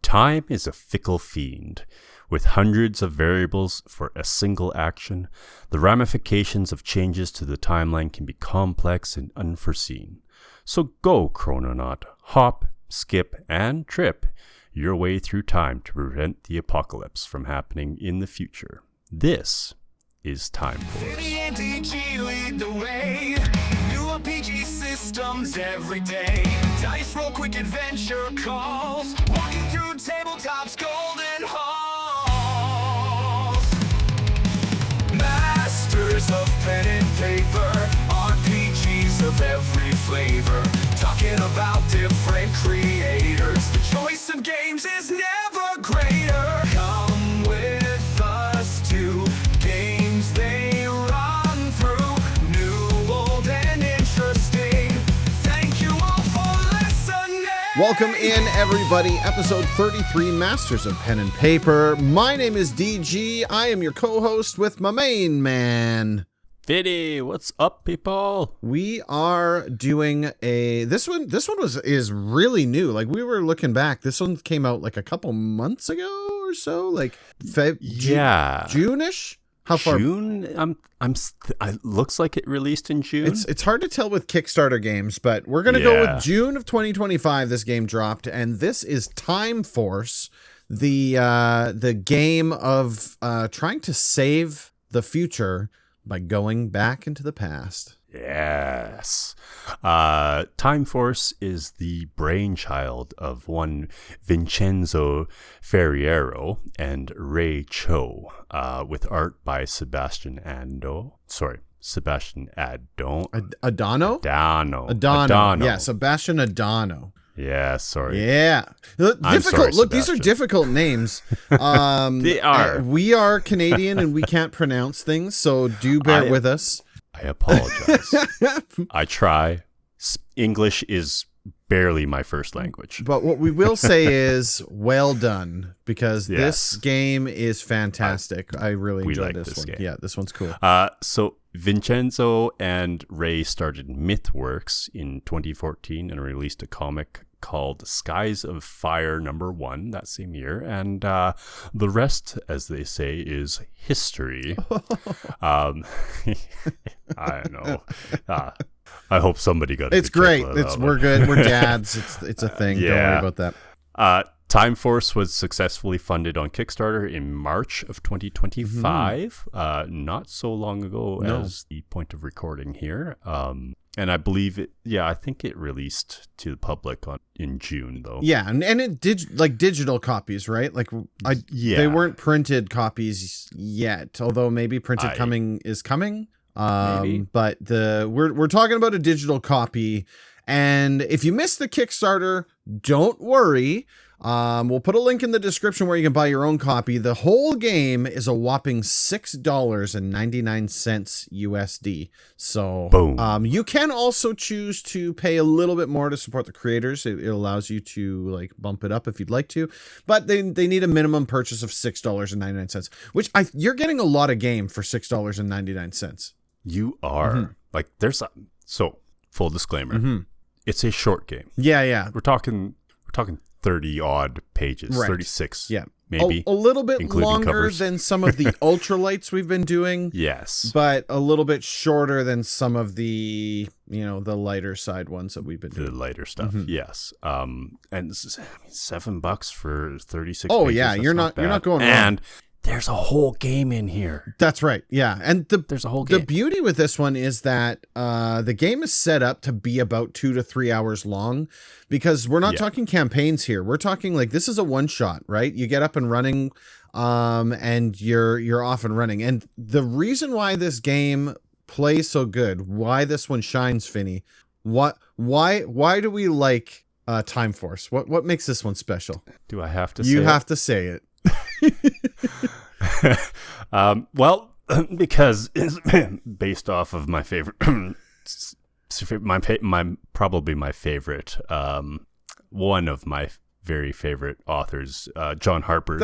Time is a fickle fiend. With hundreds of variables for a single action, the ramifications of changes to the timeline can be complex and unforeseen. So go, Chrononaut, hop, skip, and trip your way through time to prevent the apocalypse from happening in the future. This is Time Force. Finny and DG lead the way. New RPG systems every day. Dice roll, quick adventure calls. Walking through tabletops, golden halls. Masters of pen and paper. RPGs of every flavor. Talking about different creators. The choice of games is never greater. Come with us to games they run through. New, old, and interesting. Thank you all for listening. Welcome in, everybody. Episode 33, Masters of Pen and Paper. My name is DG. I am your co-host with my main man, Finny, what's up, people? We are doing this one is really new. Like, we were looking back. This one came out like a couple months ago or so, like June-ish. How far? June? It looks like it released in June. It's hard to tell with Kickstarter games, but we're gonna go with June of 2025. This game dropped, and this is Time Force, the game of trying to save the future by going back into the past. Yes. Time Force is the brainchild of one Vincenzo Ferriero and Ray Chou, with art by Sebastian Adano. Adano. Yeah, Sebastian Adano. Yeah, sorry. Yeah. Difficult. Sorry, look, these are difficult names. They are. We are Canadian and we can't pronounce things, so do bear with us. I apologize. I try. English is barely my first language. But what we will say is well done, because this game is fantastic. I really enjoyed this one. Game. Yeah, this one's cool. So Vincenzo and Ray started Mythworks in 2014 and released a comic called Skies of Fire #1 that same year, and the rest, as they say, is history. I know. I hope somebody got it. It's great. We're good. We're dads. It's a thing. Yeah. Don't worry about that. Time Force was successfully funded on Kickstarter in March of 2025, not so long ago as the point of recording here. And I believe I think it released to the public in June, though. Yeah, and it did, like, digital copies, right? Like, they weren't printed copies yet, although maybe printed is coming. Maybe. But we're talking about a digital copy, and if you missed the Kickstarter, don't worry. We'll put a link in the description where you can buy your own copy. The whole game is a whopping $6.99 USD. So, boom. You can also choose to pay a little bit more to support the creators. It allows you to, like, bump it up if you'd like to, but they need a minimum purchase of $6.99, which you're getting a lot of game for $6.99. You are. Like, so full disclaimer. It's a short game. Yeah. We're talking 30 odd pages, right. 36. Yeah. Maybe. A little bit longer covers. than some of the ultralights we've been doing. Yes. But a little bit shorter than some of the, the lighter side ones that we've been doing. The lighter stuff. Yes. And $7 for 36 pages. Oh yeah, you're not going wrong. And there's a whole game in here. That's right. Yeah. And there's a whole game. The beauty with this one is that the game is set up to be about 2 to 3 hours long, because we're not talking campaigns here. We're talking, like, this is a one shot, right? You get up and running, and you're off and running. And the reason why this game plays so good, why this one shines, Finny, why do we like Time Force? What makes this one special? Do I have to say You have to say it. Well, because it's based off of my favorite, probably my favorite, one of my very favorite authors, John Harper's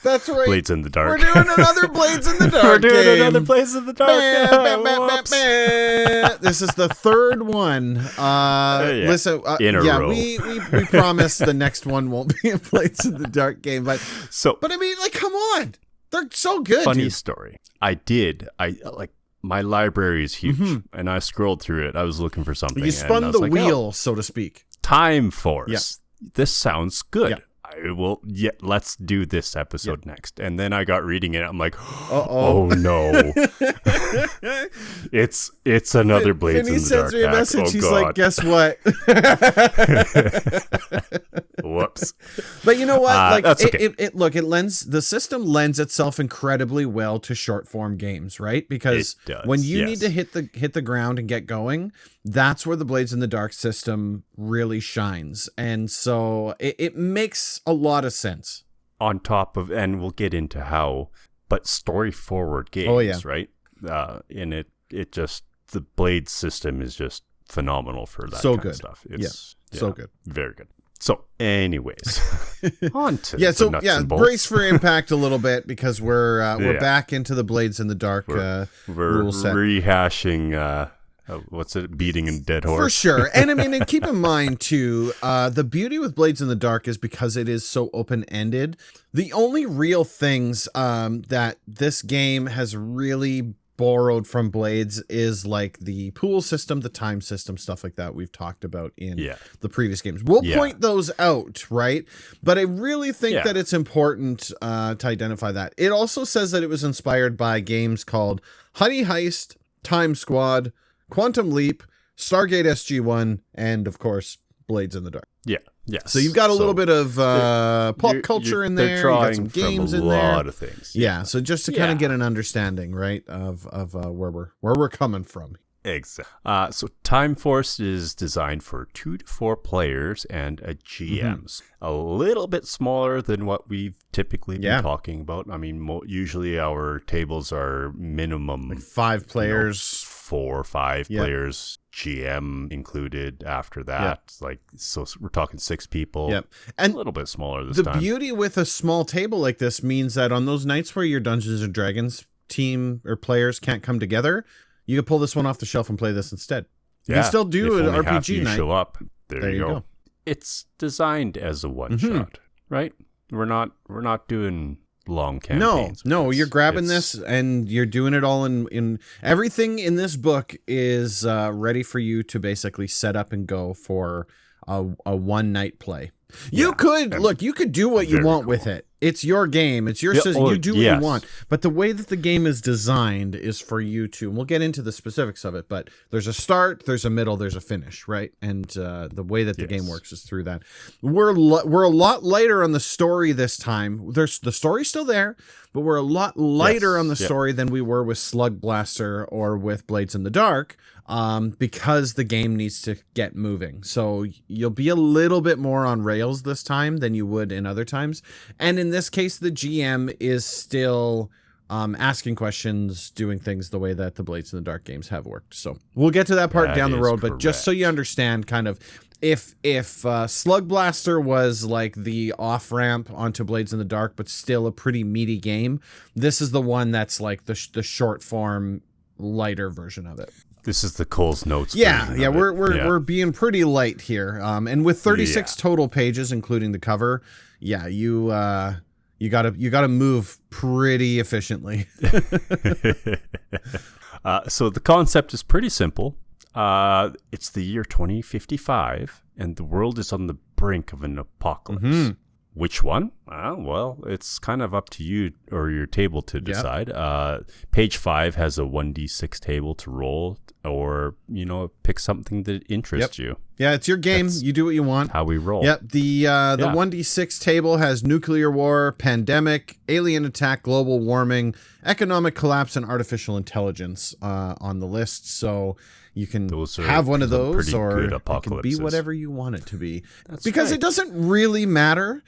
That's right. Blades in the Dark. We're doing another Blades in the Dark We're doing game. another Blades in the Dark. Whoops. This is the third one. Listen, in a row. We promise the next one won't be a Blades in the Dark game, but I mean, like, come on, they're so good. Funny dude. story. I like. My library is huge, and I scrolled through it. I was looking for something. You spun the like, wheel, so to speak. Time Force. Yeah. This sounds good. Yeah. I will. Yeah, let's do this episode next. And then I got reading it. I'm like, Uh-oh. oh no, it's another Blades Finny in the Dark. sends me a message. He's like, guess what? Whoops. But you know what? Like, that's okay. The system lends itself incredibly well to short form games, right? Because It does, when you yes. need to hit the ground and get going, that's where the Blades in the Dark system really shines. And so it makes a lot of sense. On top of, and we'll get into how, but story forward games, right? And it just, the Blade system is just phenomenal for that kind of stuff. It's so good. Very good. So, anyways, on to the nuts and bolts. Brace for impact a little bit because we're back into the Blades in the Dark We're rule set. Rehashing what's it, beating a dead horse. For sure. And I mean, and keep in mind too, the beauty with Blades in the Dark is because it is so open-ended. The only real things that this game has really borrowed from Blades is like the pool system, the time system, stuff like that we've talked about in the previous games. We'll point those out, right? But I really think that it's important to identify that. It also says that it was inspired by games called Honey Heist, Time Squad, Quantum Leap, Stargate SG-1, and of course, Blades in the Dark. Yeah. Yes. So you've got a little bit of pop culture in there. You got some games in there. A lot of things. Yeah. So just to kind of get an understanding, right, of where we're coming from. Exactly. So Time Force is designed for 2 to 4 players and a GMs. A little bit smaller than what we've typically been talking about. I mean, usually our tables are minimum like 5 players, 4 or 5 players, GM included. After that, like, so we're talking 6 people. Yep, and a little bit smaller this time. time. The beauty with a small table like this means that on those nights where your Dungeons and Dragons team or players can't come together, you can pull this one off the shelf and play this instead. You can still do an RPG night. Show up. There you go. It's designed as a one shot, right? We're not doing long campaigns. No, you're grabbing this and you're doing it all in everything in this book is ready for you to basically set up and go for a one night play. You could do what you want with it. It's your game. It's your system. You do what you want. But the way that the game is designed is for you to, and we'll get into the specifics of it, but there's a start, there's a middle, there's a finish, right? And the way that the game works is through that. We're a lot lighter on the story this time. The story's still there, but we're a lot lighter on the story than we were with Slug Blaster or with Blades in the Dark, because the game needs to get moving. So you'll be a little bit more on rails this time than you would in other times. And in this case, the GM is still asking questions, doing things the way that the Blades in the Dark games have worked. So we'll get to that part down the road, but just so you understand kind of if Slug Blaster was like the off-ramp onto Blades in the Dark, but still a pretty meaty game, this is the one that's like the short form, lighter version of it. This is the Cole's Notes. We're being pretty light here. And with 36 total pages, including the cover, you gotta move pretty efficiently. So the concept is pretty simple. It's the year 2055, and the world is on the brink of an apocalypse. Which one? Well, it's kind of up to you or your table to decide. Page 5 has a 1d6 table to roll, or, pick something that interests you. Yeah, it's your game. You do what you want. How we roll. Yep. The 1d6 table has nuclear war, pandemic, alien attack, global warming, economic collapse, and artificial intelligence on the list. So you can have one of those, or it can be whatever you want it to be. Because it doesn't really matter.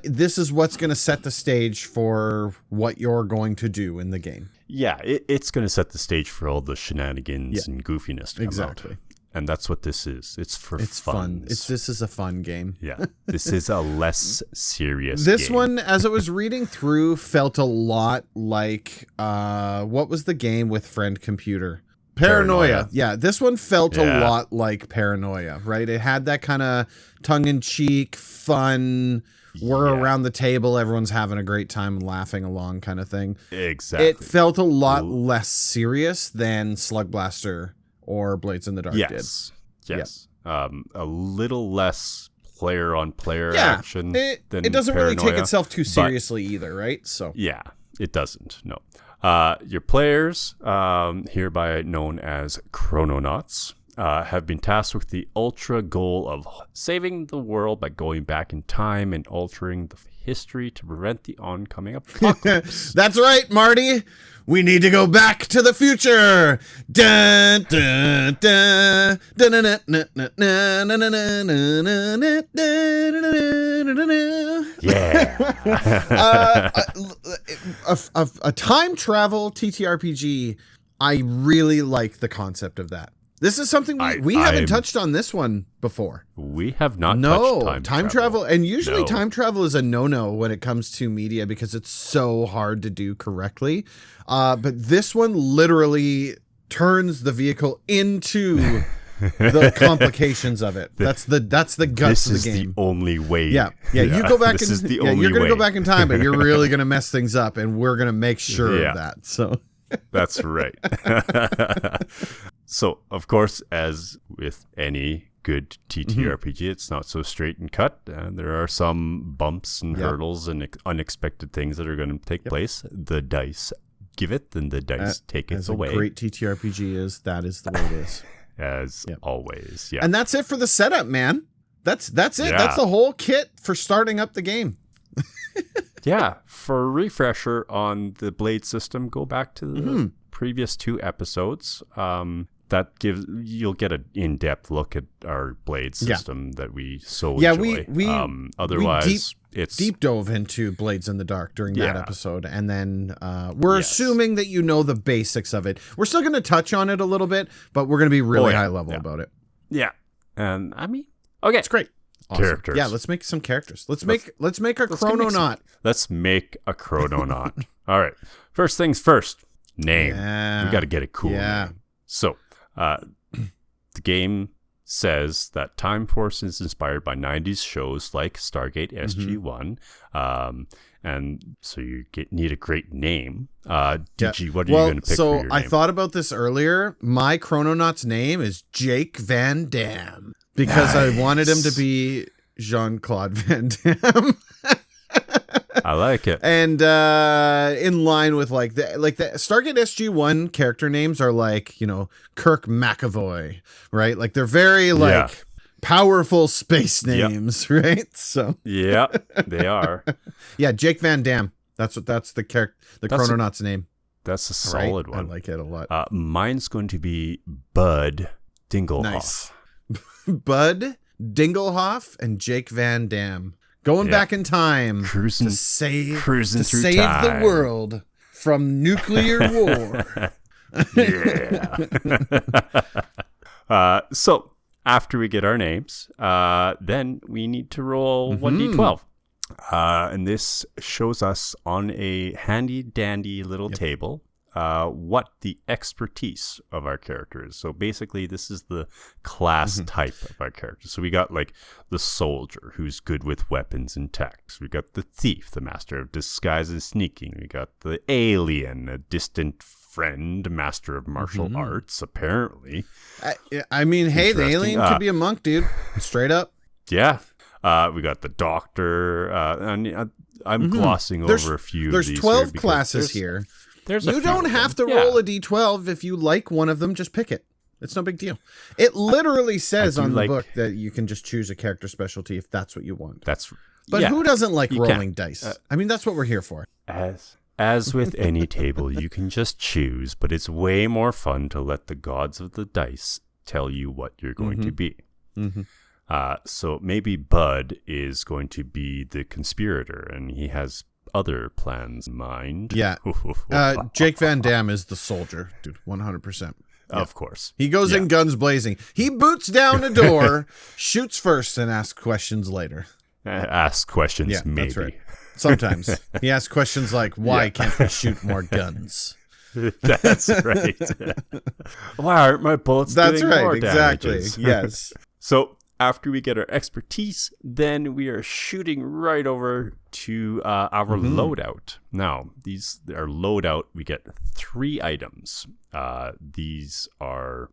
This is what's going to set the stage for what you're going to do in the game. Yeah, it's going to set the stage for all the shenanigans and goofiness to come out. And that's what this is. It's for It's fun. This is a fun game. Yeah. This is a less serious This game. one, as I was reading through, felt a lot like what was the game with Friend Computer? Paranoia. Yeah, this one felt a lot like Paranoia, right? It had that kind of tongue-in-cheek, fun, we're around the table, everyone's having a great time and laughing along kind of thing. Exactly. It felt a lot less serious than Slug Blaster or Blades in the Dark did. Yes. A little less player-on-player Yeah, action it than doesn't really take Paranoia, itself too seriously either, right? So yeah, it doesn't, no. Your players, hereby known as Chrononauts, have been tasked with the ultra goal of saving the world by going back in time and altering the history to prevent the oncoming apocalypse. That's right, Marty. We need to go back to the future. Dun, dun, dun, dun, dun, dun, dun, dun, dun, dun, dun. Yeah. A time travel TTRPG. I really like the concept of that. This is something we haven't touched on this one before. We have not touched time travel. And usually No. time travel is a no-no when it comes to media because it's so hard to do correctly. But this one literally turns the vehicle into the complications of it. That's the guts of the game. This is the only way. Yeah. You go back this is the you're only going to go way. back in time, but you're really going to mess things up, and we're going to make sure of that. So That's right. So, of course, as with any good TTRPG, it's not so straight and cut. There are some bumps and hurdles and unexpected things that are going to take place. The dice give it, then the dice take it away. As a great TTRPG is, that is the way it is. As always, yeah. And that's it for the setup, man. That's it. Yeah. That's the whole kit for starting up the game. Yeah, for a refresher on the Blade system, go back to the previous 2 episodes. You'll get an in-depth look at our Blade system that we so enjoy. Otherwise, it's deep dove into Blades in the Dark during that episode, and then we're assuming that you know the basics of it. We're still going to touch on it a little bit, but we're going to be really high level about it. Yeah, and I mean, okay, it's great. Awesome. Characters. Yeah, let's make some characters. Let's make a Chrononaut. Let's make a Chrononaut. All right. First things first. Name. Yeah. We got to get a cool Yeah. name. So, the game says that Time Force is inspired by 90s shows like Stargate SG-1. And so you need a great name. DG, what are you going to pick for your name? I thought about this earlier. My Chrononaut's name is Jake Van Damme because I wanted him to be Jean-Claude Van Damme. I like it. And in line with like the Stargate SG-1 character names are like, Kirk McAvoy, right? Like they're very powerful space names, right? So yeah, they are. Yeah, Jake Van Damme. That's the character, Chrononaut's name. That's a solid one. I like it a lot. Mine's going to be Bud Dinglehoff. Nice. Bud Dinglehoff and Jake Van Damme going back in time to save through time. The world from nuclear war. Yeah. So after we get our names, then we need to roll 1d12. And this shows us on a handy dandy little table what the expertise of our character is. So basically this is the class type of our character. So we got like the soldier who's good with weapons and tactics. We got the thief, the master of disguise and sneaking. We got the alien, a distant friend, master of martial arts, apparently. I mean, hey, the alien could be a monk, dude. Straight up. Yeah. We got the doctor. And I'm glossing over a few of these. There's 12 classes here. You don't have to roll a d12 if you like one of them. Just pick it. It's no big deal. It literally says on the book that you can just choose a character specialty if that's what you want. But who doesn't like rolling dice? I mean, that's what we're here for. As with any table, you can just choose, but it's way more fun to let the gods of the dice tell you what you're going to be. So maybe Bud is going to be the conspirator, and he has other plans in mind. Yeah. Jake Van Damme is the soldier, dude. 100%. Of course. He goes in guns blazing. He boots down a door, shoots first, and asks questions later. Ask questions, maybe. That's right. Sometimes. He asks questions like, why can't we shoot more guns? That's right. Why aren't my bullets doing more damages? Yes. So after we get our expertise, then we are shooting right over to our loadout. Now, our loadout, we get 3 items. These are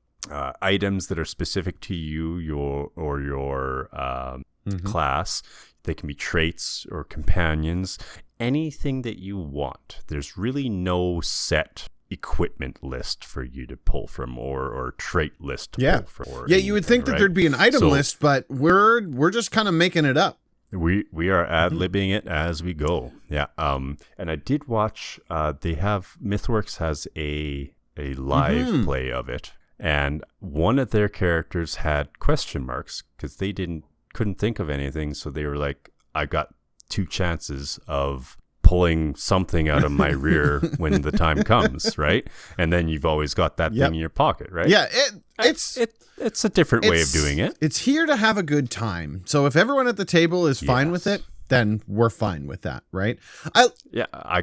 items that are specific to you, your class. They can be traits or companions, anything that you want. There's really no set equipment list for you to pull from or trait list to pull from. You would think that there'd be an item list, but we're just kind of making it up. We are ad-libbing it as we go. Yeah. And I did watch Mythworks has a live play of it, and one of their characters had question marks because they couldn't think of anything, so they were like, I got 2 chances of pulling something out of my rear when the time comes, right? And then you've always got that thing in your pocket, right? Yeah, it's a different way of doing it. It's here to have a good time. So if everyone at the table is fine with it, then we're fine with that, right? I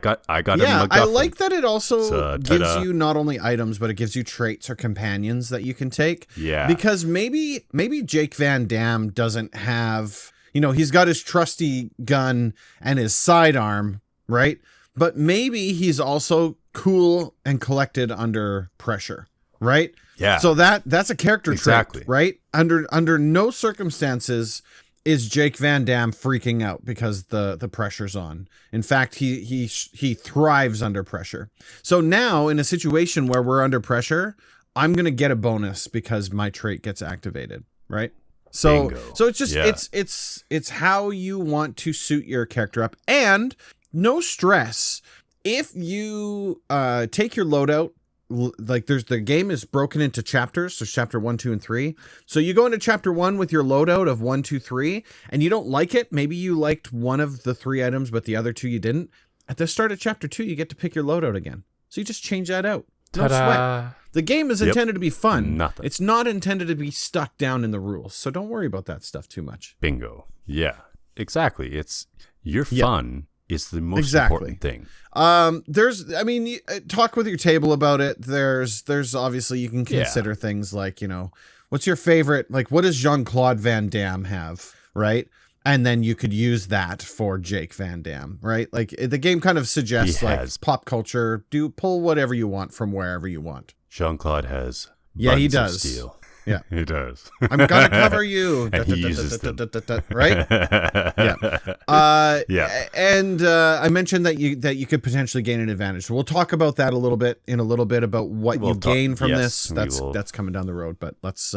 got a MacGuffin. I like that it also gives you not only items, but it gives you traits or companions that you can take. Yeah. Because maybe Jake Van Damme doesn't have, he's got his trusty gun and his sidearm, right? But maybe he's also cool and collected under pressure, right? Yeah. So that's a character trait, right? Under no circumstances is Jake Van Damme freaking out because the pressure's on. In fact, he thrives under pressure. So now in a situation where we're under pressure, I'm going to get a bonus because my trait gets activated, right? So Bingo. So it's just it's how you want to suit your character up, and no stress. If you take your loadout, like the game is broken into chapters, so chapter 1, 2, and 3. So you go into chapter 1 with your loadout of 1, 2, 3, and you don't like it. Maybe you liked one of the 3 items, but the other 2 you didn't. At the start of chapter 2, you get to pick your loadout again. So you just change that out. No sweat. The game is intended to be fun. Nothing. It's not intended to be stuck down in the rules. So don't worry about that stuff too much. Bingo. Yeah, exactly. It's your fun is the most important thing. Talk with your table about it. There's obviously you can consider things like, what's your favorite, like what does Jean-Claude Van Damme have, right? And then you could use that for Jake Van Damme, right? Like the game kind of suggests pop culture, pull whatever you want from wherever you want. Jean-Claude has he does. Of steel. Yeah, he does. I'm gonna cover you, and he uses them. Right? And I mentioned that you could potentially gain an advantage. So we'll talk about that in a little bit about what you gain from this. That's coming down the road. But let's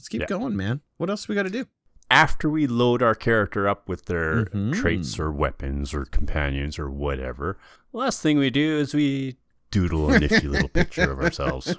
keep going, man. What else we got to do? After we load our character up with their traits or weapons or companions or whatever, the last thing we do is we doodle a nifty little picture of ourselves,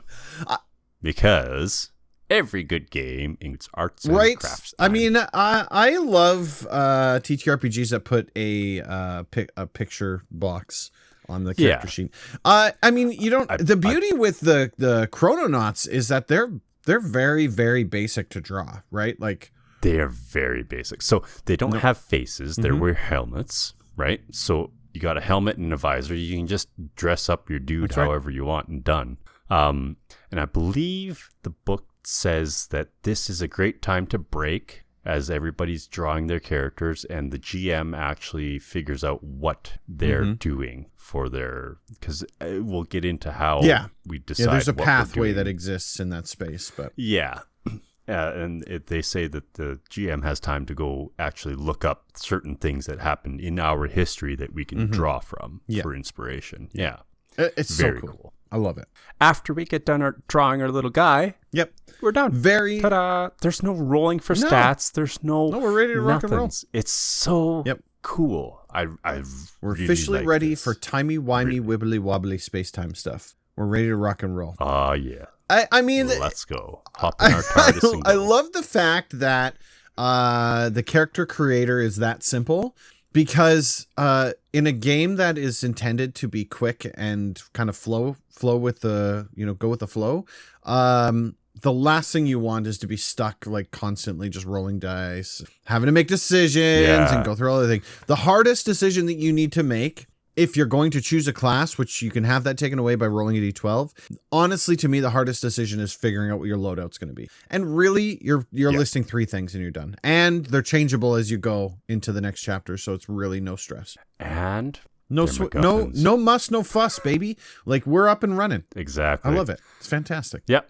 because every good game includes arts and crafts time. I mean, I love TTRPGs that put a picture box on the character sheet. I mean, the beauty with the Chrononauts is that they're very, very basic to draw, right? Like they are very basic. So they don't have faces. They wear helmets, right? So you got a helmet and a visor. You can just dress up your dude however you want and done. And I believe the book says that this is a great time to break as everybody's drawing their characters, and the GM actually figures out what they're doing for their, because we'll get into how we decide. There's a pathway that exists in that space, but they say that the GM has time to go actually look up certain things that happened in our history that we can draw from for inspiration. Yeah. It's very so cool. I love it. After we get done drawing our little guy, we're done. Ta-da! There's no rolling for stats. There's no. We're ready to rock and roll. It's so cool. We're officially ready for timey-wimey, wibbly-wobbly space-time stuff. We're ready to rock and roll. Oh, yeah. I mean, let's go. Hop in our TARDIS and go. I love the fact that the character creator is that simple, because in a game that is intended to be quick and kind of flow with the, go with the flow, the last thing you want is to be stuck like constantly just rolling dice, having to make decisions and go through all the things. The hardest decision that you need to make, if you're going to choose a class, which you can have that taken away by rolling a d12, honestly, to me, the hardest decision is figuring out what your loadout's going to be. And really, you're listing 3 things and you're done. And they're changeable as you go into the next chapter, so it's really no stress. And no muss, no fuss, baby. Like, we're up and running. Exactly. I love it. It's fantastic. Yep.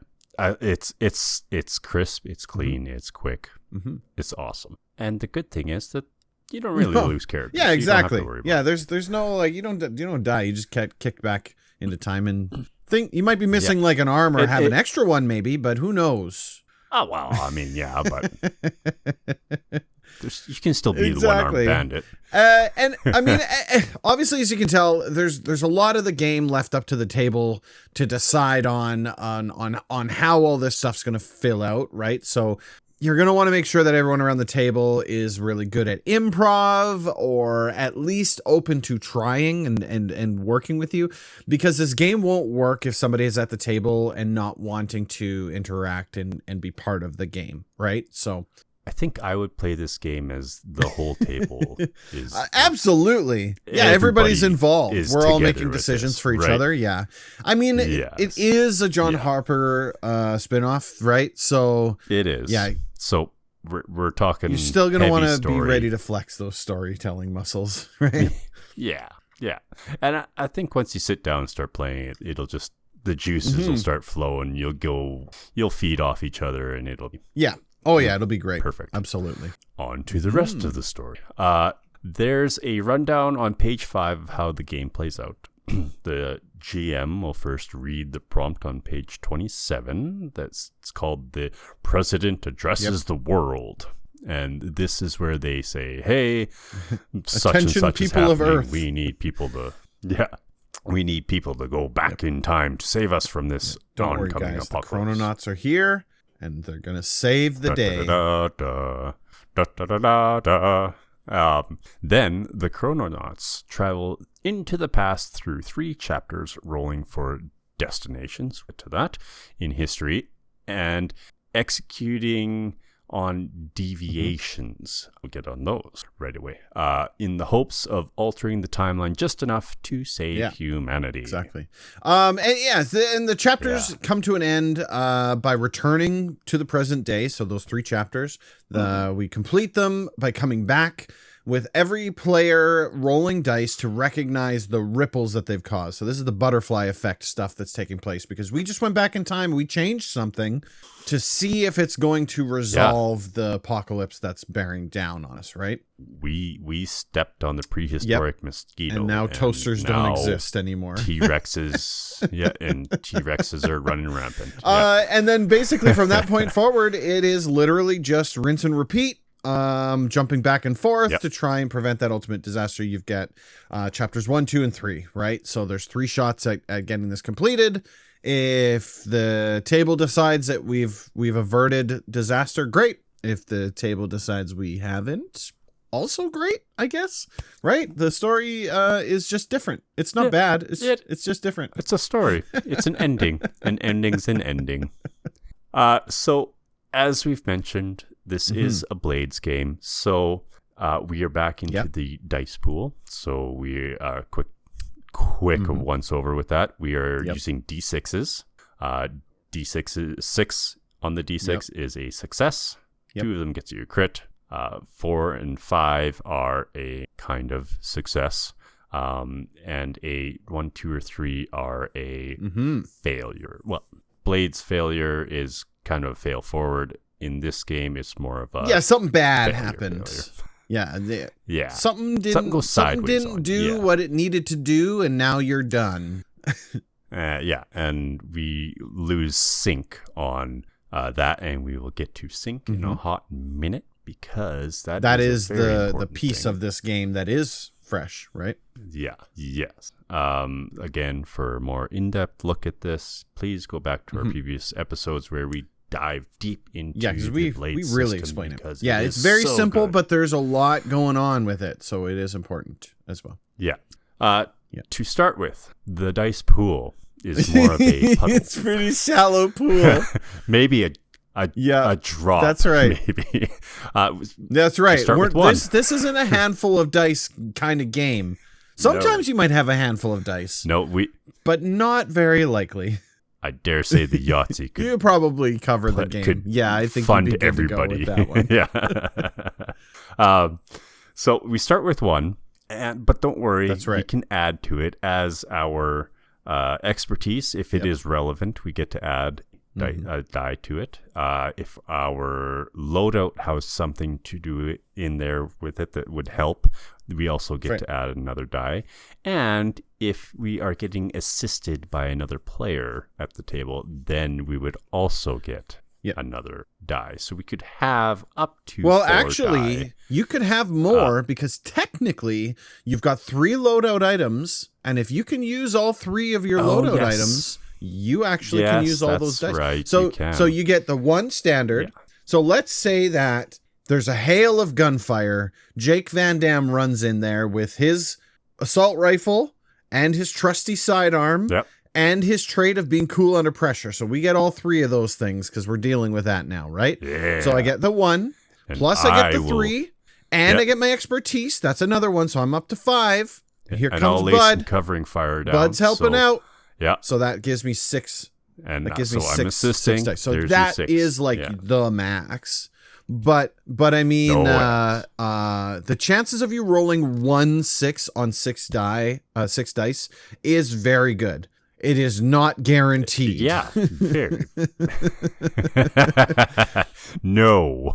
It's crisp, it's clean, it's quick, it's awesome. And the good thing is that you don't really lose characters. Yeah, exactly. There's no like you don't die. You just get kicked back into time and think you might be missing like an arm or have an extra one maybe, but who knows? Oh well, I mean, yeah, but you can still be the one-armed bandit. And I mean, obviously, as you can tell, there's a lot of the game left up to the table to decide on how all this stuff's going to fill out, right? So you're going to want to make sure that everyone around the table is really good at improv, or at least open to trying and working with you, because this game won't work if somebody is at the table and not wanting to interact and be part of the game, right? So I think I would play this game as the whole table is. Absolutely. Yeah, everybody's involved. We're all making decisions for each other. Yeah. I mean, it is a John Harper spinoff, right? So it is. Yeah. So we're talking. You're still going to want to be ready to flex those storytelling muscles, right? Yeah. And I think once you sit down and start playing it, it'll just, the juices will start flowing. You'll feed off each other and it'll be. Yeah. Oh, yeah, it'll be great. Perfect. Absolutely. On to the rest of the story. There's a rundown on page 5 of how the game plays out. The GM will first read the prompt on page 27. It's called The President Addresses the World. And this is where they say, hey, such and such is happening. Of Earth. We need people to go back in time to save us from this oncoming apocalypse. The Chrononauts are here. And they're going to save the day. Then the Chrononauts travel into the past through 3 chapters, rolling for destinations, to that, in history, and executing on deviations. We'll get on those right away. In the hopes of altering the timeline just enough to save humanity. Exactly. And the chapters come to an end by returning to the present day. So those 3 chapters, we complete them by coming back with every player rolling dice to recognize the ripples that they've caused. So this is the butterfly effect stuff that's taking place, because we just went back in time. We changed something to see if it's going to resolve the apocalypse that's bearing down on us, right? We stepped on the prehistoric mosquito. And now toasters don't exist anymore. T-Rexes, and T-Rexes are running rampant. And then basically from that point forward, it is literally just rinse and repeat. Jumping back and forth to try and prevent that ultimate disaster. You've got chapters 1, 2, and 3, right? So there's 3 shots at getting this completed. If the table decides that we've averted disaster, great. If the table decides we haven't, also great, I guess. Right? The story is just different. It's not bad. It's just different. It's a story. It's an ending. An ending's an ending. So as we've mentioned, this is a Blades game. So we are back into the dice pool. So we are quick once over with that. We are using D6s. D6 6 on the D6 is a success. 2 of them gets you a crit. 4 and 5 are a kind of success. And a 1, 2, or 3 are a failure. Well, Blades failure is kind of a fail forward. In this game, it's more of a something bad happened. Something goes sideways. Something didn't do what it needed to do, and now you're done. And we lose sync on that, and we will get to sync in a hot minute, because that is the piece of this game that is fresh, right? Yes. Again, for a more in-depth look at this, please go back to our previous episodes where we dive deep into because the we blade really system explain it. because Yeah, it it's is very so simple, good. but there's a lot going on with it, so it is important as well. Yeah. To start with, the dice pool is more of a puddle. It's pretty shallow pool. Maybe a drop. That's right. Maybe. That's right. Start with one. This isn't a handful of dice kind of game. Sometimes you might have a handful of dice. No, but not very likely. I dare say the Yahtzee could You probably cover the game. Yeah, I think fund you'd be good everybody. to go with that one. So we start with one, but don't worry. That's right. We can add to it as our expertise. If it is relevant, we get to add a die to it. If our loadout has something to do in there with it that would help, we also get to add another die. And if we are getting assisted by another player at the table, then we would also get another die. So we could have up to 4 actually, die. You could have more because technically you've got 3 loadout items, and if you can use all 3 of your loadout items, you actually can use all those dice. Right, so you get the 1 standard. Yeah. So let's say that there's a hail of gunfire. Jake Van Damme runs in there with his assault rifle and his trusty sidearm and his trait of being cool under pressure. So we get all 3 of those things because we're dealing with that now, right? Yeah. So I get the 1, and plus I get the 3, and I get my expertise. That's another 1, so I'm up to 5. Here and comes I'll Bud. Covering fire down. Bud's helping out. Yeah. So that gives me 6. And that gives so me I'm 6 assisting. 6 dice. So There's that your 6. is like the max. But I mean, the chances of you rolling 1 6 on 6 dice is very good. It is not guaranteed. Yeah, very. No,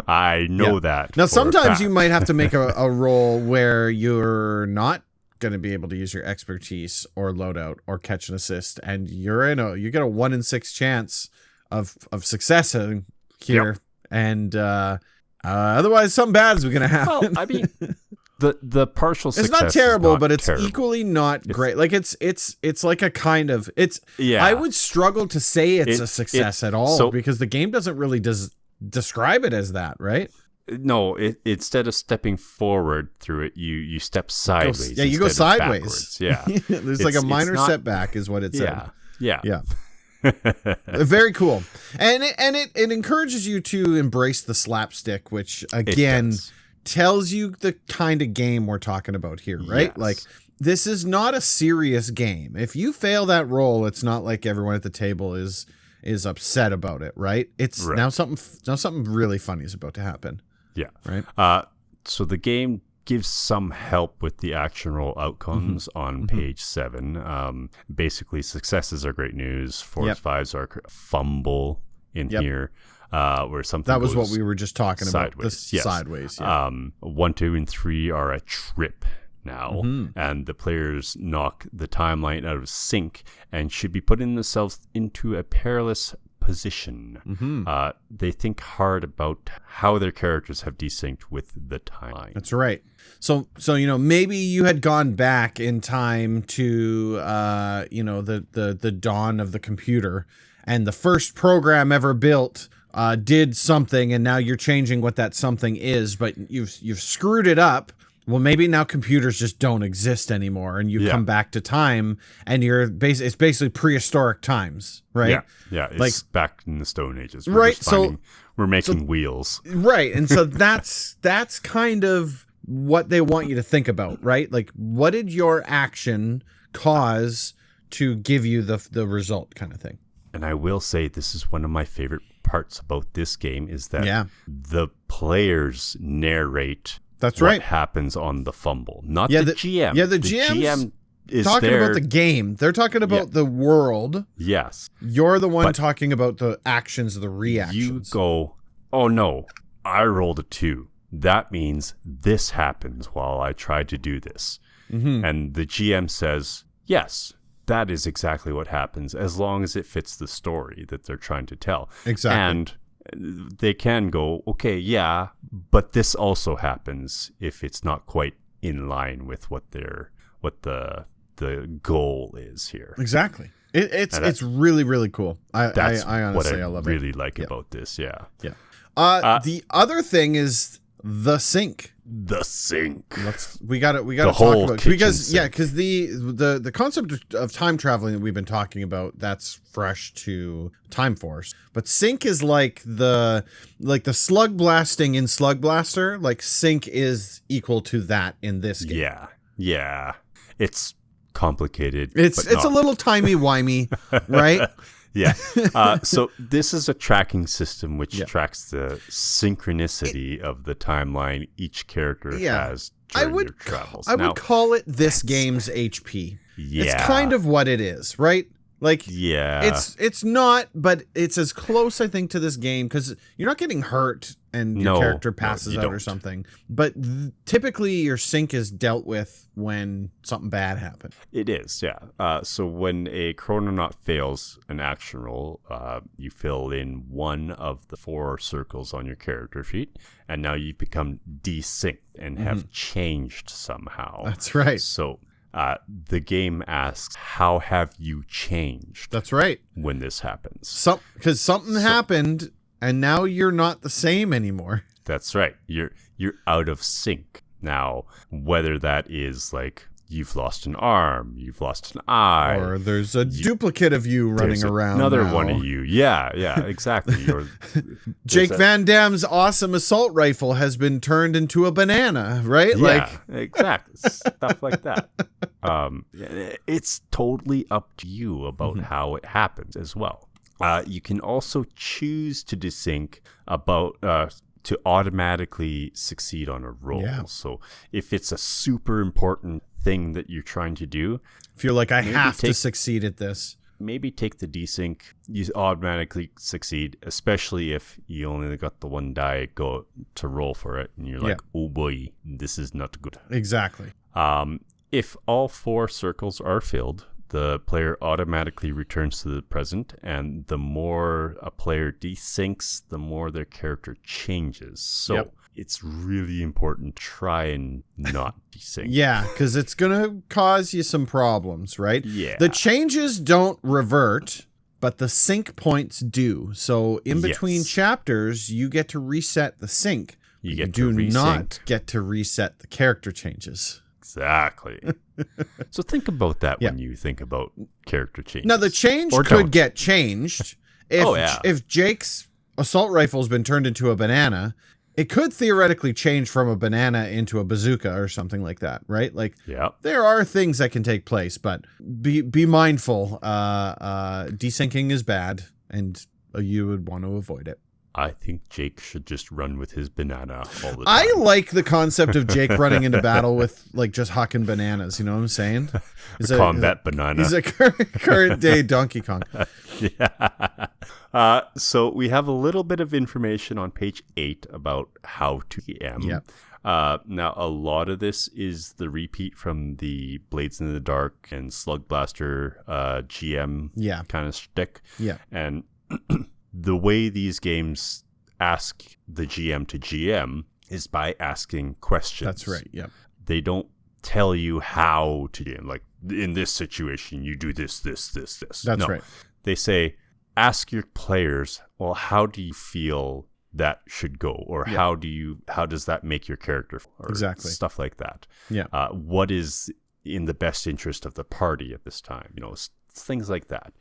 I know that. Now, sometimes you might have to make a roll where you're not going to be able to use your expertise or loadout or catch an assist, and you get a 1 in 6 chance of success here. Yep. And otherwise, something bad is going to happen. Well, I mean, the partial success. It's not terrible, but it's terrible. Equally not great. Like it's like a kind of I would struggle to say it's a success at all because the game doesn't really describe it as that, right? No, instead of stepping forward through it, you step sideways. You go sideways. Yeah, there's like a minor setback, is what it said. Yeah. Very cool, and it encourages you to embrace the slapstick, which again tells you the kind of game we're talking about here, right? Yes. Like, this is not a serious game. If you fail that roll, it's not like everyone at the table is upset about it, right? It's now something really funny is about to happen. Yeah. Right. So the game gives some help with the action roll outcomes on page 7. Basically, successes are great news. 4s, 5s are fumble in here. Where something that was what we were just talking sideways. about. Sideways. 1, 2, and 3 are a trip now, and the players knock the timeline out of sync and should be putting themselves into a perilous position. They think hard about how their characters have desynced with the timeline. That's right. So maybe you had gone back in time to the dawn of the computer, and the first program ever built did something, and now you're changing what that something is, but you've screwed it up. Well, maybe now computers just don't exist anymore, and you come back to time, and it's basically prehistoric times, right? Yeah. It's like back in the Stone Ages. We're making wheels, right? And so that's kind of what they want you to think about, right? Like, what did your action cause to give you the result, kind of thing? And I will say, this is one of my favorite parts about this game is that the players narrate. That's what right. happens on the fumble, not the GM. Yeah, the GM is talking about the game. They're talking about the world. Yes. You're the one talking about the actions, the reactions. You go, oh no, I rolled a 2. That means this happens while I try to do this. And the GM says, yes, that is exactly what happens, as long as it fits the story that they're trying to tell. Exactly. And they can go, okay, yeah, but this also happens if it's not quite in line with what the goal is here. Exactly. It's really, really cool. I honestly, I love it. Really like about this. Yeah. The other thing is the sync. The sync. We got to talk about, because the concept of time traveling that we've been talking about, that's fresh to Time Force. But sync is like the slug blasting in Slug Blaster. Like sync is equal to that in this game. Yeah. It's complicated. It's a little timey-wimey, right? Yeah. So this is a tracking system which tracks the synchronicity of the timeline each character has during their travels. I would call it this game's HP. Yeah. It's kind of what it is, right? Like, it's not, but it's as close, I think, to this game, because you're not getting hurt and your character passes out or something. But typically your sync is dealt with when something bad happens. It is, yeah. So when a Chrononaut fails an action roll, you fill in one of the 4 circles on your character sheet, and now you become desynced and have changed somehow. That's right. So the game asks, how have you changed? That's right. When this happens. Because something happened, and now you're not the same anymore. That's right. You're out of sync. Now, whether that is like you've lost an arm, you've lost an eye, or there's a duplicate of you running around. Another now. one of you. Yeah, exactly. Or Jake Van Damme's awesome assault rifle has been turned into a banana, right? Yeah, exactly. Stuff like that. It's totally up to you about how it happens as well. You can also choose to desync to automatically succeed on a roll. Yeah. So if it's a super important thing that you're trying to do, if you're like, I have to succeed at this, maybe take the desync. You automatically succeed, especially if you only got the one die go to roll for it, and you're like, oh boy, this is not good. Exactly. If all 4 circles are filled, the player automatically returns to the present, and the more a player desyncs, the more their character changes. So it's really important to try and not desync. Yeah, because it's going to cause you some problems, right? Yeah. The changes don't revert, but the sync points do. So in between chapters, you get to reset the sync. You do not get to reset the character changes. Exactly. So think about that when you think about character changes. Now, the change could get changed. If Jake's assault rifle's been turned into a banana, it could theoretically change from a banana into a bazooka or something like that, right? Like, there are things that can take place, but be mindful. Desyncing is bad, and you would want to avoid it. I think Jake should just run with his banana all the time. I like the concept of Jake running into battle with like just hucking bananas. You know what I'm saying? He's a combat banana. He's a current day Donkey Kong. So we have a little bit of information on page 8 about how to GM. Now, a lot of this is the repeat from the Blades in the Dark and Slug Blaster GM kind of shtick. And the way these games ask the GM to GM is by asking questions. That's right. They don't tell you how to GM. Like, in this situation, you do this. That's right. They say, ask your players, well, how do you feel that should go? Or how does that make your character? Or stuff like that. What is in the best interest of the party at this time? You know, things like that.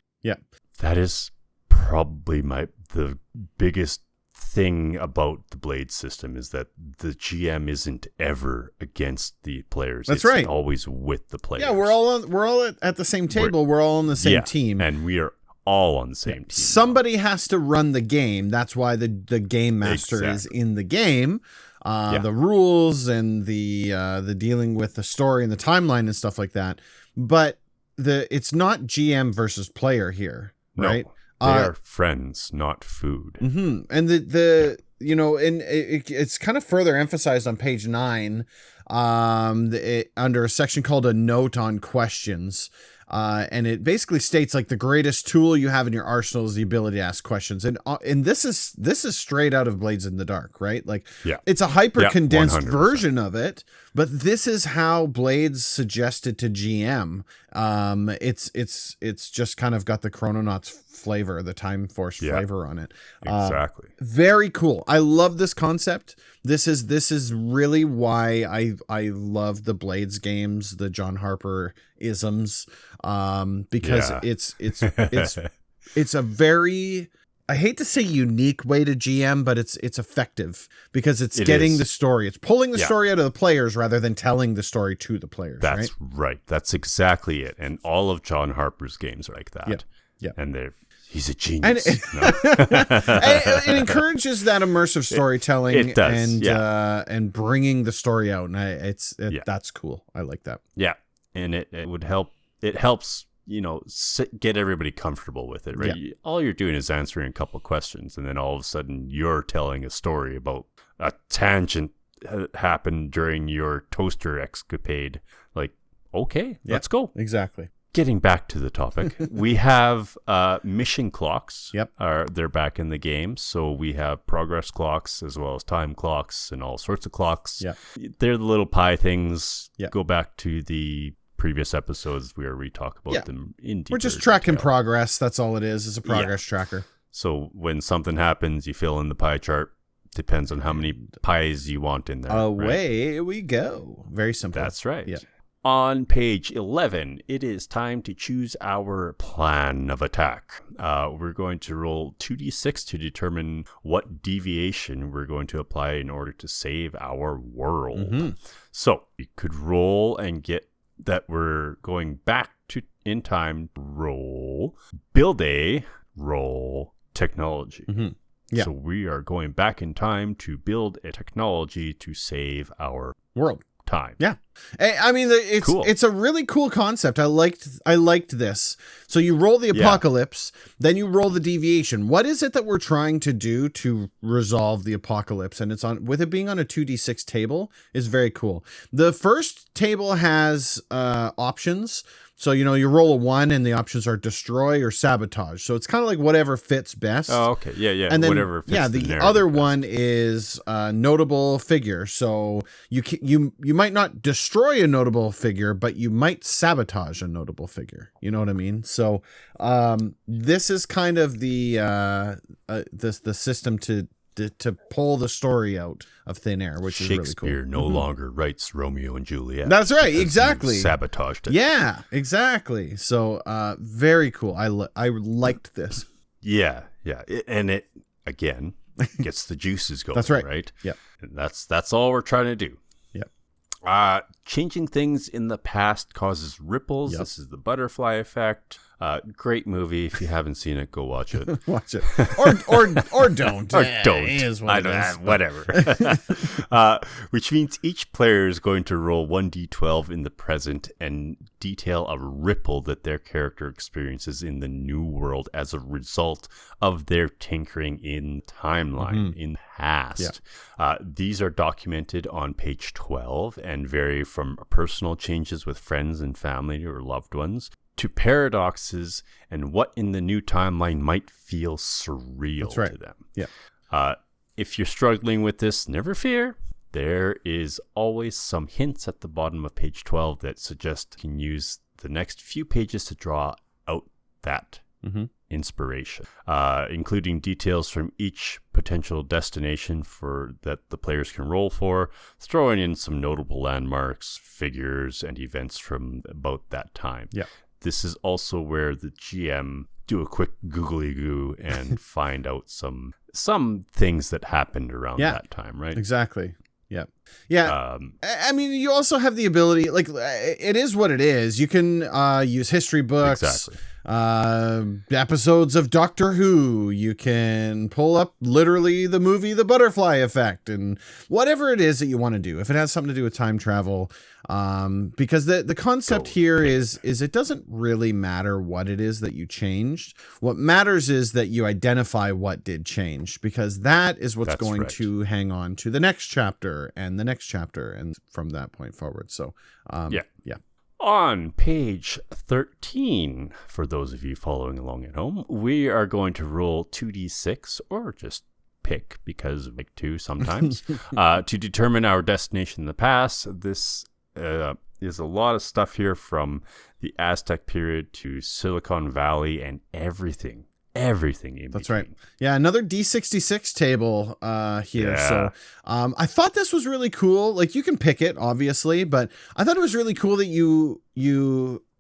That is probably the biggest thing about the Blade system, is that the GM isn't ever against the players. That's right. Always with the players. Yeah, we're all at the same table. We're all on the same team, and we are all on the same team. Somebody has to run the game. That's why the game master is in the game. The rules and the dealing with the story and the timeline and stuff like that. But it's not GM versus player here, right? No. They are friends, not food. And it's kind of further emphasized on page 9, under a section called a note on questions. And it basically states like the greatest tool you have in your arsenal is the ability to ask questions. And this is straight out of Blades in the Dark, right? Like it's a hyper condensed 100%. version of it, but this is how Blades suggested to GM. It's just kind of got the Chrononauts flavor, the Time Force flavor on it. Exactly. Very cool. I love this concept. This is really why I love the Blades games, the John Harper isms, because it's a very, I hate to say unique way to GM, but it's effective because it's getting the story. It's pulling the story out of the players rather than telling the story to the players. That's right. That's exactly it. And all of John Harper's games are like that. Yeah. And he's a genius. And it encourages that immersive storytelling. It does, and bringing the story out. And that's cool. I like that. Yeah. And it would help. It helps, get everybody comfortable with it, right? Yeah. All you're doing is answering a couple questions, and then all of a sudden you're telling a story about a tangent happened during your toaster escapade. Like, okay, let's go. Exactly. Getting back to the topic, we have mission clocks. Yep. They're back in the game. So we have progress clocks as well as time clocks and all sorts of clocks. Yeah. They're the little pie things. Yeah. Go back to the previous episodes where we talk about them in detail. We're just tracking progress. That's all it is. It's a progress tracker. So when something happens, you fill in the pie chart. Depends on how many pies you want in there. Away we go. Very simple. That's right. Yeah. On page 11, it is time to choose our plan of attack. We're going to roll 2d6 to determine what deviation we're going to apply in order to save our world. Mm-hmm. So you could roll and get that we're going back in time, roll, build a, roll technology. Mm-hmm. Yeah. So we are going back in time to build a technology to save our world. Time. Yeah. I mean, it's a really cool concept. I liked this. So you roll the apocalypse, then you roll the deviation. What is it that we're trying to do to resolve the apocalypse? And with it being on a 2d6 table is very cool. The first table has options. So, you roll a 1 and the options are destroy or sabotage. So it's kind of like whatever fits best. Oh, okay. Yeah. And then, whatever fits the other one is notable figure. So you might not destroy a notable figure, but you might sabotage a notable figure. You know what I mean? So this is kind of the system to pull the story out of thin air, which is really cool. Shakespeare no longer writes Romeo and Juliet. That's right, exactly. Sabotaged it. Yeah, exactly. So very cool. I liked this. Yeah. And it again gets the juices going. That's right. Right. Yeah. And that's all we're trying to do. Yeah. Changing things in the past causes ripples. Yep. This is the butterfly effect. Great movie. If you haven't seen it, go watch it. Watch it, or don't, or don't. It is what it is. Whatever. Which means each player is going to roll 1d12 in the present and detail a ripple that their character experiences in the new world as a result of their tinkering in timeline in the past. Yeah. These are documented on page 12 and vary from personal changes with friends and family or loved ones to paradoxes and what in the new timeline might feel surreal to them. Yeah. If you're struggling with this, never fear. There is always some hints at the bottom of page 12 that suggest you can use the next few pages to draw out that inspiration, including details from each potential destination that the players can roll for, throwing in some notable landmarks, figures, and events from about that time. Yeah. This is also where the GM do a quick googly goo and find out some things that happened around that time, right? Exactly. Yeah. Yeah. I mean, you also have the ability, like, it is what it is. You can use history books, exactly. Episodes of Doctor Who. You can pull up literally the movie The Butterfly Effect and whatever it is that you want to do. If it has something to do with time travel, because the concept here is it doesn't really matter what it is that you changed. What matters is that you identify what did change, because that is what's going to hang on to the next chapter and the next chapter and from that point forward. So, yeah. On page 13, for those of you following along at home, we are going to roll 2d6, or just pick, because of like 2 sometimes, to determine our destination in the past. This is a lot of stuff here from the Aztec period to Silicon Valley and everything in That's between. right. Yeah, another D66 table here. Yeah. So I thought this was really cool. Like, you can pick it, obviously, but I thought it was really cool that you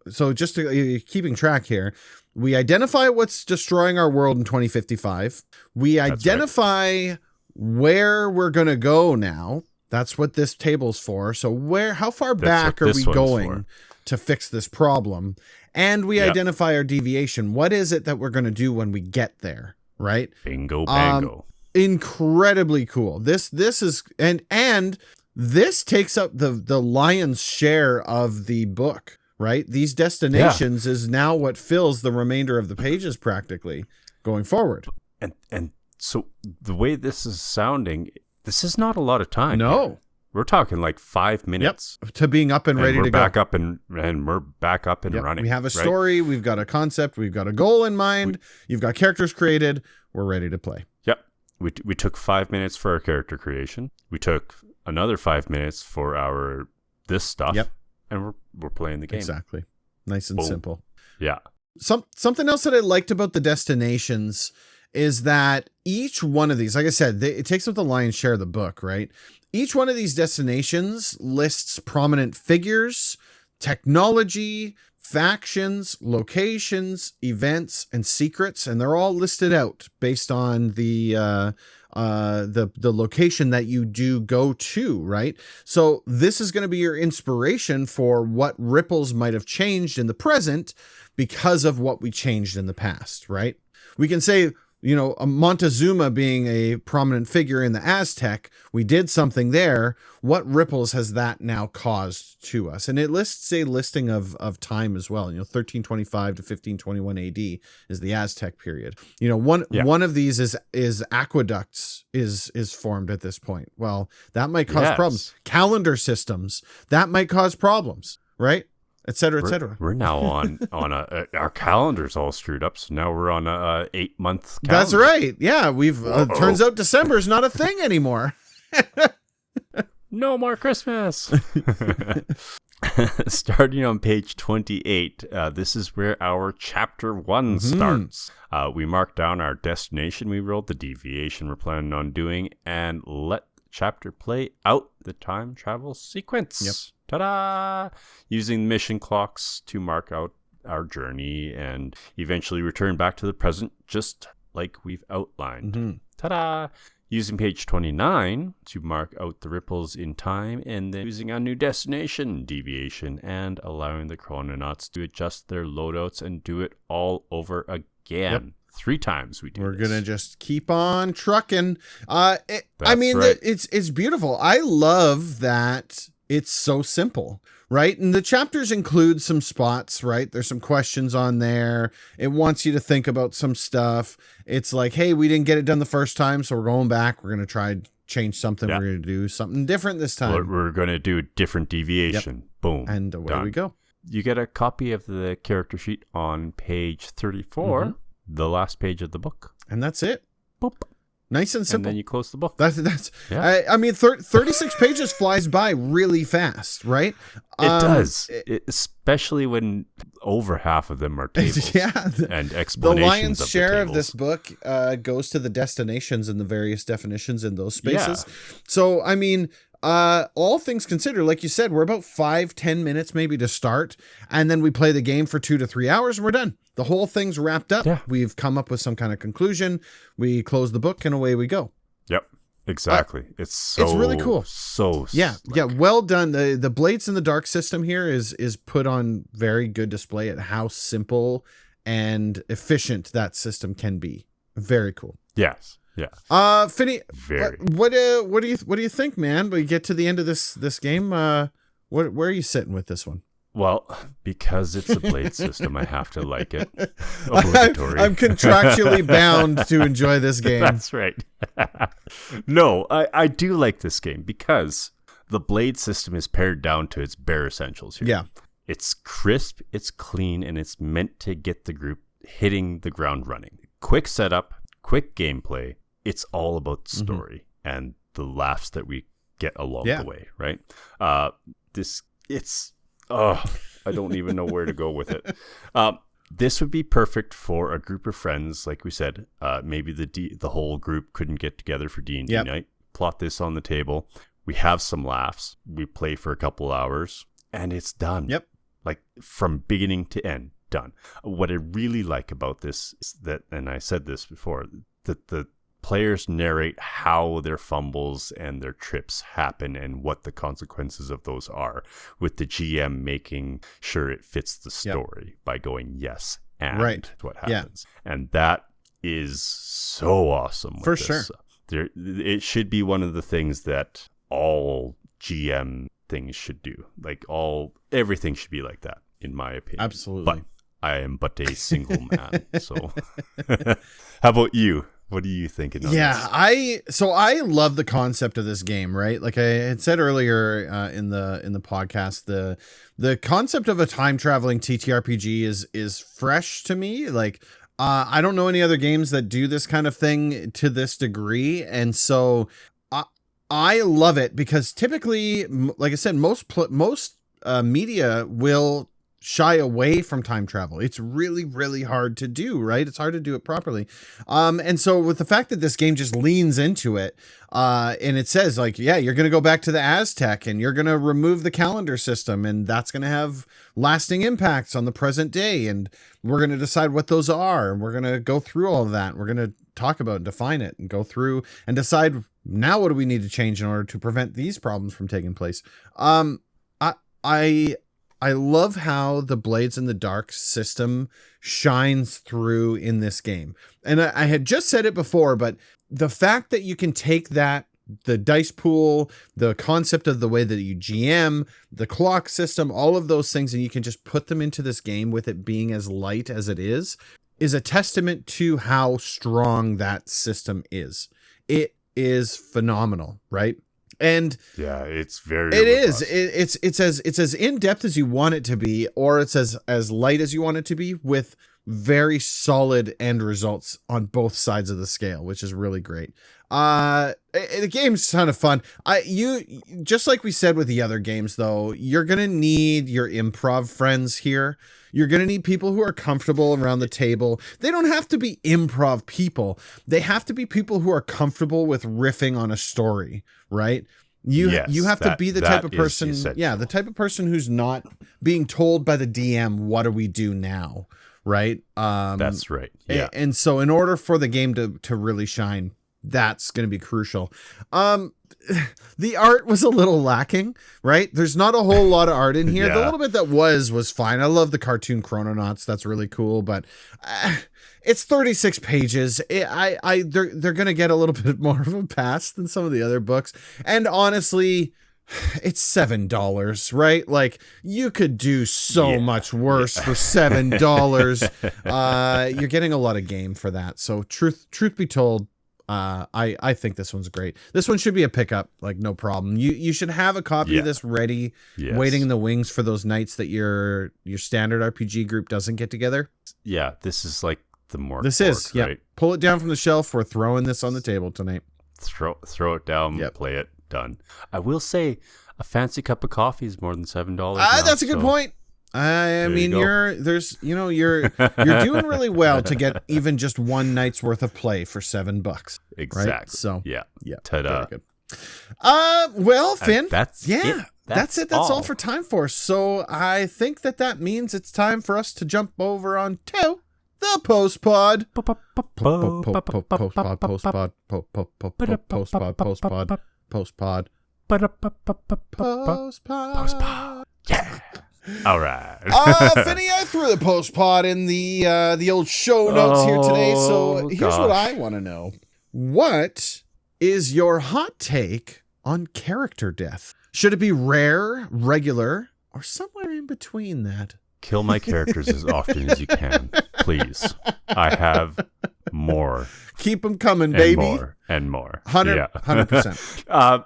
so just to, keeping track here, we identify what's destroying our world in 2055. We identify where we're going to go now. That's what this table's for. So how far back are we going to fix this problem? And we identify our deviation. What is it that we're going to do when we get there, right? Bingo bango. Incredibly cool. This is and this takes up the lion's share of the book, right? These destinations is now what fills the remainder of the pages practically going forward. And so the way this is sounding, this is not a lot of time. No. Here. We're talking like 5 minutes to being up and ready to go. We're back up and running. We have a story. We've got a concept. We've got a goal in mind. You've got characters created. We're ready to play. Yep. We took 5 minutes for our character creation. We took another 5 minutes for this stuff. Yep. And we're playing the game. Exactly. Nice and simple. Yeah. Something else that I liked about the destinations is that each one of these, like I said, it takes up the lion's share of the book, right? Each one of these destinations lists prominent figures, technology, factions, locations, events, and secrets, and they're all listed out based on the location that you do go to, right? So this is going to be your inspiration for what ripples might have changed in the present because of what we changed in the past, right? We can say, Montezuma being a prominent figure in the Aztec, we did something there. What ripples has that now caused to us? And it lists a listing of time as well. 1325 to 1521 AD is the Aztec period. One of these is aqueducts is formed at this point. Well, that might cause problems. Calendar systems, that might cause problems, right? Et cetera, et cetera. We're now on our calendar's all screwed up, so now we're on a 8-month calendar. That's right. Yeah, we've turns out December's not a thing anymore. No more Christmas. Starting on page 28, this is where our chapter 1 starts. We mark down our destination we rolled, the deviation we're planning on doing, and let the chapter play out the time travel sequence. Yep. Ta-da! Using mission clocks to mark out our journey and eventually return back to the present, just like we've outlined. Ta-da! Using page 29 to mark out the ripples in time, and then using our new destination, deviation, and allowing the Chrononauts to adjust their loadouts and do it all over again. Yep. 3 times we're gonna just keep on trucking. Right. It's beautiful. I love that it's so simple, right? And the chapters include some spots, right? There's some questions on there. It wants you to think about some stuff. It's like, hey, we didn't get it done the first time, so we're going back. We're going to try and change something. We're going to do something different this time. We're going to do a different deviation. Yep. Boom. And away we go. You get a copy of the character sheet on page 34, the last page of the book. And that's it. Boop. Nice and simple. And then you close the book. That's. Yeah. I mean, 36 pages flies by really fast, right? It does, especially when over half of them are tables. And explanations. The lion's share the of this book goes to the destinations and the various definitions in those spaces. Yeah. So, I mean, all things considered, like you said, we're about 5-10 minutes maybe to start, and then we play the game for 2 to 3 hours, and we're done. The whole thing's wrapped up. Yeah. We've come up with some kind of conclusion. We close the book, and away we go. Yep, exactly. It's really cool. So yeah, slick. Yeah. Well done. The Blades in the Dark system here is put on very good display at how simple and efficient that system can be. Very cool. Yes. Yeah. Finny, what do you think, man? We get to the end of this game. Where are you sitting with this one? Well, because it's a blade system, I have to like it. I'm contractually bound to enjoy this game. That's right. No, I do like this game because the blade system is pared down to its bare essentials here. Yeah. It's crisp, it's clean, and it's meant to get the group hitting the ground running. Quick setup, quick gameplay. It's all about the story and the laughs that we get along the way, right? I don't even know where to go with it. This would be perfect for a group of friends, like we said. Maybe the whole group couldn't get together for D&D night. Plot this on the table. We have some laughs. We play for a couple hours, and it's done. Yep. Like from beginning to end, done. What I really like about this is that, and I said this before, that the players narrate how their fumbles and their trips happen and what the consequences of those are, with the GM making sure it fits the story by going, yes, and what happens. And that is so awesome. For sure. It should be one of the things that all GM things should do. Like everything should be like that, in my opinion. Absolutely. But I am but a single man. So how about you? What are you thinking of this? I love the concept of this game, right? Like I had said earlier in the podcast, the concept of a time traveling TTRPG is fresh to me. Like I don't know any other games that do this kind of thing to this degree, and so I love it because typically, like I said, most media will shy away from time travel. It's really, really hard to do, right? It's hard to do it properly. And so with the fact that this game just leans into it, and it says like, yeah, you're going to go back to the Aztec and you're going to remove the calendar system, and that's going to have lasting impacts on the present day. And we're going to decide what those are. And we're going to go through all of that. We're going to talk about and define it and go through and decide now what do we need to change in order to prevent these problems from taking place. I love how the Blades in the Dark system shines through in this game. And I had just said it before, but the fact that you can take the dice pool, the concept of the way that you GM, the clock system, all of those things, and you can just put them into this game with it being as light as it is a testament to how strong that system is. It is phenomenal, right? And yeah, it's very robust. It's as in depth as you want it to be, or it's as light as you want it to be, with very solid end results on both sides of the scale, which is really great. The game's a ton of fun. You just like we said with the other games, though, you're gonna need your improv friends here. You're going to need people who are comfortable around the table. They don't have to be improv people. They have to be people who are comfortable with riffing on a story, right? You have to be the type of person, the type of person who's not being told by the DM, what do we do now, right? That's right. Yeah. And so in order for the game to really shine, that's going to be crucial. The art was a little lacking, right? There's not a whole lot of art in here. The little bit that was fine. I love the cartoon Chrononauts. That's really cool, but it's 36 pages. They're going to get a little bit more of a pass than some of the other books. And honestly, it's $7, right? Like, you could do so much worse for $7. You're getting a lot of game for that. So truth be told, I think this one's great. This one should be a pickup, like no problem. You should have a copy of this ready, waiting in the wings for those nights that your standard RPG group doesn't get together. Yeah, this is like the more. This is right? Pull it down from the shelf. We're throwing this on the table tonight. Throw it down. Play it. Done. I will say, a fancy cup of coffee is more than $7. That's a good point. I mean, you're doing really well to get even just one night's worth of play for $7. Exactly. Right? So yeah. Ta-da. Very good. Well, Finn, that's it. That's all for Time Force. So I think that means it's time for us to jump over on to the post pod. Post pod. Yeah. All right. Finny, I threw the post pod in the old show notes here today. So here's what I want to know. What is your hot take on character death? Should it be rare, regular, or somewhere in between that? Kill my characters as often as you can, please. I have more. Keep them coming, baby. And more. 100%.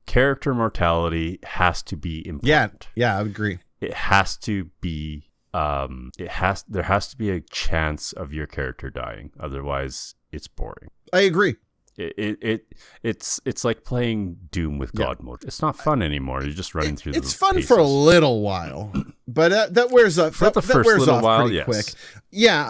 character mortality has to be important. Yeah, I would agree. It has to be there has to be a chance of your character dying, otherwise it's boring. I agree. It's like playing Doom with God mode. It's not fun anymore. You're just running through. It's fun for a little while, but that wears up. For the first wears little off while, pretty yes. quick. Yeah,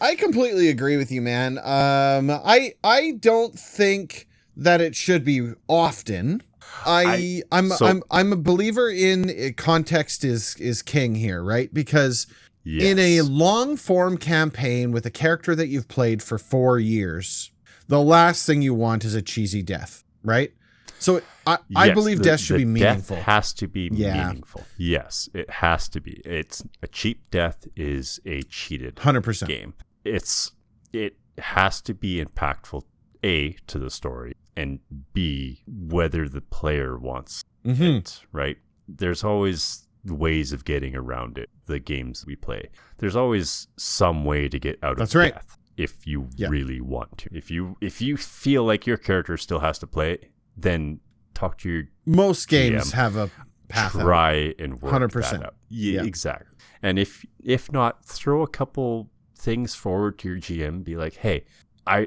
I completely agree with you, man. I don't think that it should be often. I'm a believer in context is king here, right? Because in a long form campaign with a character that you've played for 4 years, the last thing you want is a cheesy death, right? So I believe death should be meaningful. Death has to be meaningful. Yes, it has to be. It's a cheap death is a cheated 100% game. It has to be impactful, A, to the story, and B, whether the player wants it, right? There's always ways of getting around it, the games we play. There's always some way to get out of death if you really want to. If you feel like your character still has to play, then talk to your most games GM, have a path try out. And work 100%. that out. Yeah, exactly. And if not, throw a couple things forward to your GM, be like, hey, I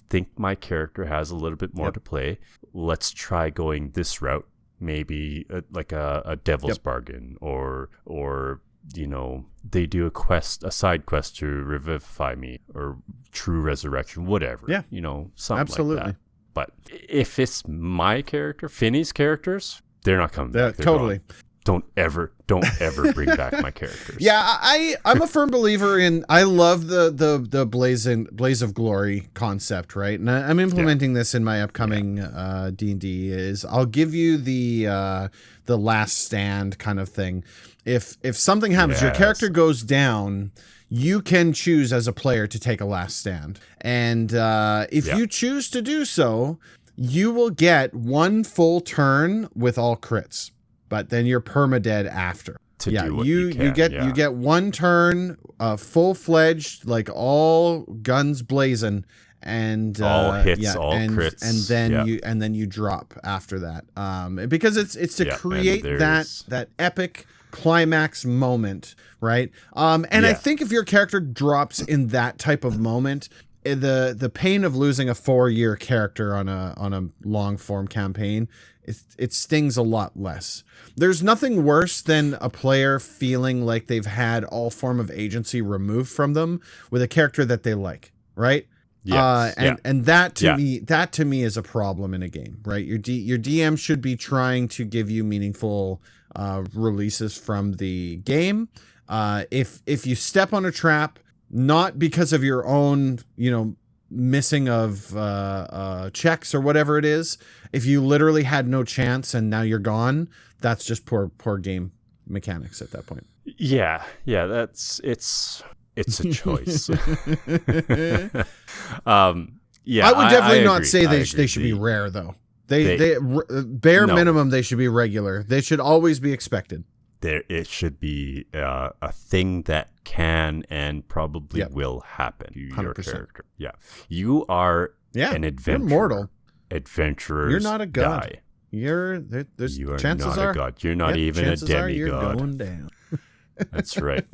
think my character has a little bit more to play. Let's try going this route. Maybe like a devil's bargain, or they do a side quest to revivify me, or true resurrection, whatever. Yeah, something absolutely. like that. But if it's my character, Finny's characters, they're not coming back. They're totally gone. Don't ever bring back my characters. Yeah, I'm a firm believer in. I love the blaze of glory concept, right? And I'm implementing this in my upcoming D&D. Is I'll give you the last stand kind of thing. If something happens, your character goes down, you can choose as a player to take a last stand, and if you choose to do so, you will get one full turn with all crits. But then you're permadead after. You get one turn, full-fledged, like all guns blazing, and all hits, all crits, and then you drop after that. Because it's to create that epic climax moment, right? I think if your character drops in that type of moment, the pain of losing a 4-year character on a long form campaign, it stings a lot less. There's nothing worse than a player feeling like they've had all form of agency removed from them with a character that they like, right? Yes. And that to me is a problem in a game, right? Your DM should be trying to give you meaningful releases from the game. If you step on a trap, not because of your own, missing of checks or whatever it is, if you literally had no chance and now you're gone, that's just poor game mechanics at that point. Yeah, it's a choice. I would definitely not say they should be rare though. They bare minimum they should be regular. They should always be expected. It should be a thing that can and probably will happen to 100%. Your character. Yeah, you are an adventurer. You're mortal. Adventurers. You're not a god. Die. You are chances not are a god. You're not even a demigod. You're going down. That's right.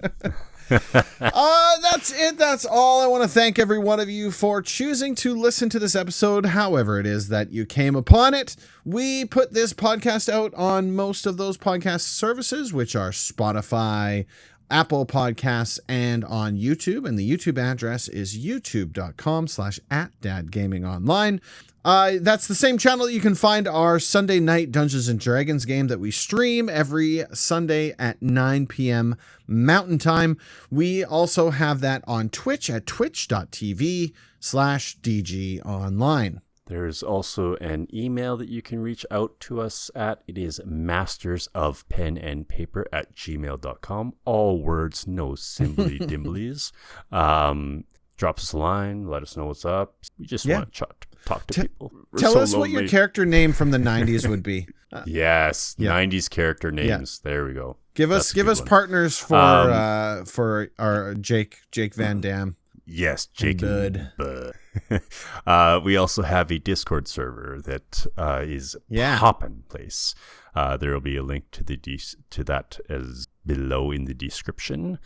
That's it. That's all. I want to thank every one of you for choosing to listen to this episode, however it is that you came upon it. We put this podcast out on most of those podcast services, which are Spotify, Apple Podcasts, and on YouTube. And the YouTube address is youtube.com/@DadGamingOnline. That's the same channel that you can find our Sunday night Dungeons and Dragons game that we stream every Sunday at 9 p.m. Mountain Time. We also have that on Twitch at twitch.tv/DGOnline. There's also an email that you can reach out to us at. It is mastersofpenandpaper@gmail.com. All words, no simbly dimblies. Drop us a line. Let us know what's up. We just want to talk to people. Tell us what your character name from the 90s would be. Yes, 90s character names. Yeah. There we go. Give us partners for our Jake Van Damme. Yes, Jake and Bud. We also have a Discord server that is Yeah. poppin' place. There will be a link to to that as below in the description.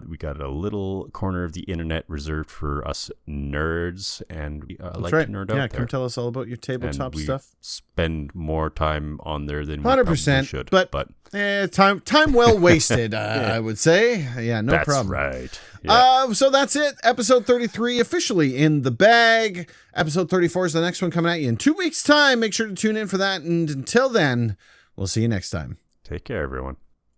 We got a little corner of the internet reserved for us nerds, and we like right. to nerd Yeah, out there. come tell us all about your tabletop and we stuff. spend more time on there than we probably 100%, should. but time well wasted, I would say. Yeah, no that's problem. right. Yeah. So that's it. Episode 33 officially in the bag. Episode 34 is the next one coming at you in 2 weeks' time. Make sure to tune in for that. And until then, we'll see you next time. Take care, everyone.